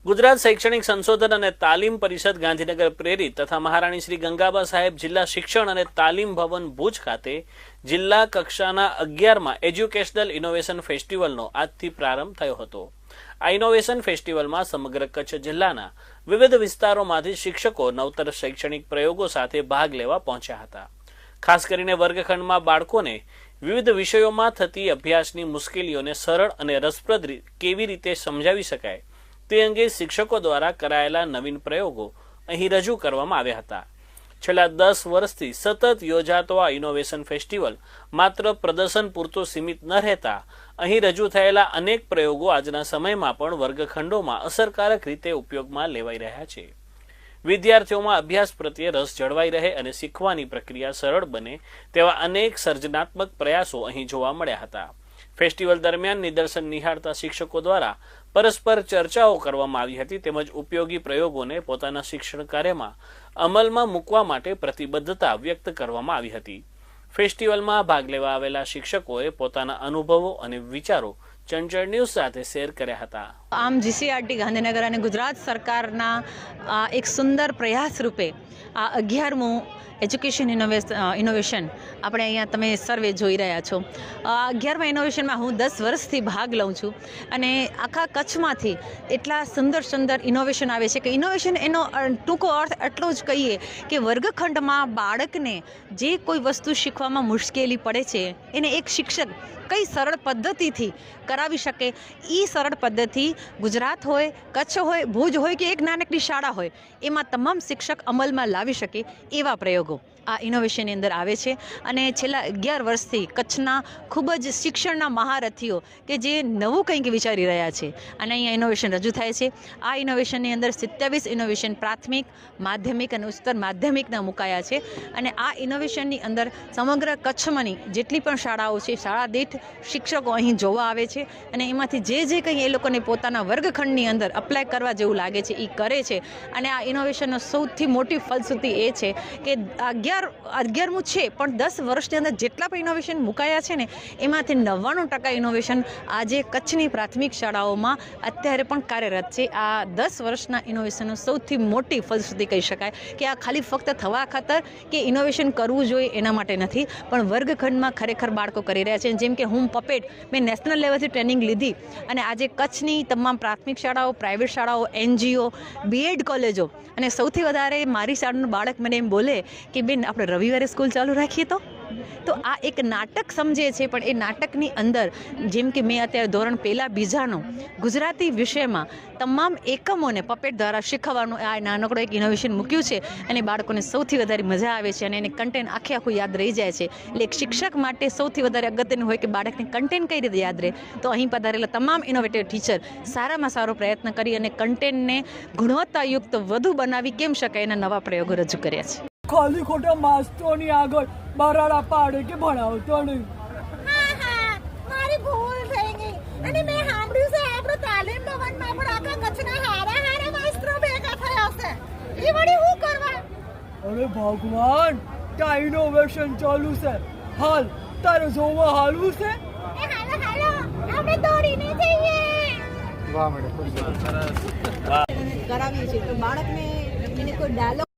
ગુજરાત શૈક્ષણિક સંશોધન અને તાલીમ પરિષદ ગાંધીનગર પ્રેરિત તથા મહારાણી શ્રી ગંગાબા સાહેબ જિલ્લા શિક્ષણ અને તાલીમ ભવન ભુજ ખાતે જિલ્લા કક્ષાના 11મા એજ્યુકેશનલ ઇનોવેશન ફેસ્ટિવલનો આજથી પ્રારંભ થયો હતો। આ ઇનોવેશન ફેસ્ટિવલમાં સમગ્ર કચ્છ જિલ્લાના વિવિધ વિસ્તારોમાંથી શિક્ષકો નવતર શૈક્ષણિક પ્રયોગો સાથે ભાગ લેવા પહોંચ્યા હતા। ખાસ કરીને વર્ગખંડમાં બાળકોને વિવિધ વિષયોમાં થતી અભ્યાસની મુશ્કેલીઓને સરળ અને રસપ્રદ કેવી રીતે સમજાવી શકાય તે અંગે શિક્ષકો દ્વારા કરાયેલા નવીન પ્રયોગો અહીં રજૂ કરવામાં આવ્યા હતા। છેલ્લા 10 વર્ષથી સતત યોજાતો આ ઇનોવેશન ફેસ્ટિવલ માત્ર પ્રદર્શન પૂરતો સીમિત ન રહેતા અહીં રજૂ થયેલા અનેક પ્રયોગો આજના સમયમાં પણ વર્ગખંડોમાં અસરકારક રીતે ઉપયોગમાં લેવાઈ રહ્યા છે। વિદ્યાર્થીઓમાં અભ્યાસ પ્રત્યે રસ જળવાઈ રહે અને શીખવાની પ્રક્રિયા સરળ બને તેવા અનેક સર્જનાત્મક પ્રયાસો અહીં જોવા મળ્યા હતા। ફેસ્ટિવલ દરમિયાન નિદર્શન નિહાળતા શિક્ષકો દ્વારા પરસ્પર ચર્ચાઓ કરવામાં આવી હતી તેમજ ઉપયોગી પ્રયોગોને પોતાના શિક્ષણ કાર્યમાં અમલમાં મૂકવા માટે પ્રતિબદ્ધતા વ્યક્ત કરવામાં આવી હતી। ફેસ્ટિવલમાં ભાગ લેવા આવેલા શિક્ષકોએ પોતાના અનુભવો અને વિચારો ચંચળ ન્યૂઝ સાથે શેર કર્યા હતા। આમ જીસીઆરટી ગાંધીનગર અને ગુજરાત સરકારના એક સુંદર પ્રયાસ રૂપે આ 11મું એજ્યુકેશન ઇનોવેશન આપણે અહીંયા તમે સર્વે જોઈ રહ્યા છો। 11મા ઇનોવેશનમાં હું 10 વર્ષથી ભાગ લઉં છું અને આખા કચ્છમાંથી એટલા સુંદર ઇનોવેશન આવે છે કે ઇનોવેશન એનો ટૂંકો અર્થ એટલો જ કહીએ કે વર્ગખંડમાં બાળકને જે કોઈ વસ્તુ શીખવામાં મુશ્કેલી પડે છે એને એક શિક્ષક કઈ સરળ પદ્ધતિથી કરાવી શકે એ સરળ પદ્ધતિ ગુજરાત હોય, કચ્છ હોય, ભુજ હોય કે એક નાનકડી શાળા હોય એમાં તમામ શિક્ષક અમલમાં લાવી શકે એવા પ્રયોગો આ ઇનોવેશનની અંદર આવે છે। અને છેલ્લા 11 વર્ષથી કચ્છના ખૂબ જ શિક્ષણના મહારથીઓ કે જે નવું કંઈક વિચારી રહ્યા છે અને અહીંયા ઇનોવેશન રજૂ થાય છે। આ ઇનોવેશનની અંદર 27 ઇનોવેશન પ્રાથમિક, માધ્યમિક અને ઉચ્ચતર માધ્યમિકના મુકાયા છે અને આ ઇનોવેશનની અંદર સમગ્ર કચ્છમાંની જેટલી પણ શાળાઓ છે શાળા દીઠ શિક્ષકો અહીં જોવા આવે છે અને એમાંથી જે કંઈ એ લોકોને પોતાના વર્ગખંડની અંદર અપ્લાય કરવા જેવું લાગે છે એ કરે છે। અને આ ઇનોવેશનનો સૌથી મોટી ફલશ્રુતિ એ છે કે 11મું છે પણ 10 વર્ષની અંદર જેટલા પણ ઇનોવેશન મુકાયા છે ને એમાંથી 99% ઇનોવેશન આજે કચ્છની પ્રાથમિક શાળાઓમાં અત્યારે પણ કાર્યરત છે। આ 10 વર્ષના ઇનોવેશનનો સૌથી મોટી ફલશ્રુતિ કહી શકાય કે આ ખાલી ફક્ત થવા ખાતર કે ઇનોવેશન કરવું જોઈએ એના માટે નથી પણ વર્ગખંડમાં ખરેખર બાળકો કરી રહ્યા છે। જેમ કે હું પપેટ મેં નેશનલ લેવલથી ટ્રેનિંગ લીધી અને આજે કચ્છની તમામ પ્રાથમિક શાળાઓ, પ્રાઇવેટ શાળાઓ, એનજીઓ, બીએડ કોલેજો અને સૌથી વધારે મારી શાળાનું બાળક મને એમ બોલે કે બેન આપણે રવિવારે સ્કૂલ ચાલુ રાખીએ તો આ એક નાટક સમજે છે પણ એ નાટકની અંદર જેમ કે મેં અત્યારે ધોરણ 1, 2નો ગુજરાતી વિષયમાં તમામ એકમોને પપેટ દ્વારા શીખવવાનું આ નાનકડો એક ઇનોવેશન મૂક્યું છે અને બાળકોને સૌથી વધારે મજા આવે છે અને એને કન્ટેન્ટ આખું યાદ રહી જાય છે। એટલે એક શિક્ષક માટે સૌથી વધારે અગત્યનું હોય કે બાળકને કન્ટેન્ટ કઈ રીતે યાદ રહે તો અહીં પધારેલા તમામ ઇનોવેટિવ ટીચર સારામાં સારો પ્રયત્ન કરી અને કન્ટેન્ટને ગુણવત્તાયુક્ત વધુ બનાવી કેમ શકાય એના નવા પ્રયોગો રજૂ કર્યા છે। ખાલી ખોટા માસ્ટરોની આગળ બરાડા પાડે કે ભણાવતો નહીં। મારી ભૂલ થઈ ગઈ અને મેં સાંભળ્યું છે આપણો તાલીમ ભવનમાં પણ આખા કચ્છના હારા માસ્ટરો ભેગા થયા છે એ વળી શું કરવા? અરે ભગવાન ત્યાં ઇનોવેશન ચાલુ છે હાલ તારે જોવા હાલવું છે એ હાલો આપણે દોડીને જઈએ। વાહ મેડમ કરાવીએ છીએ તો બાળકને એને કોઈ ડાયલોગ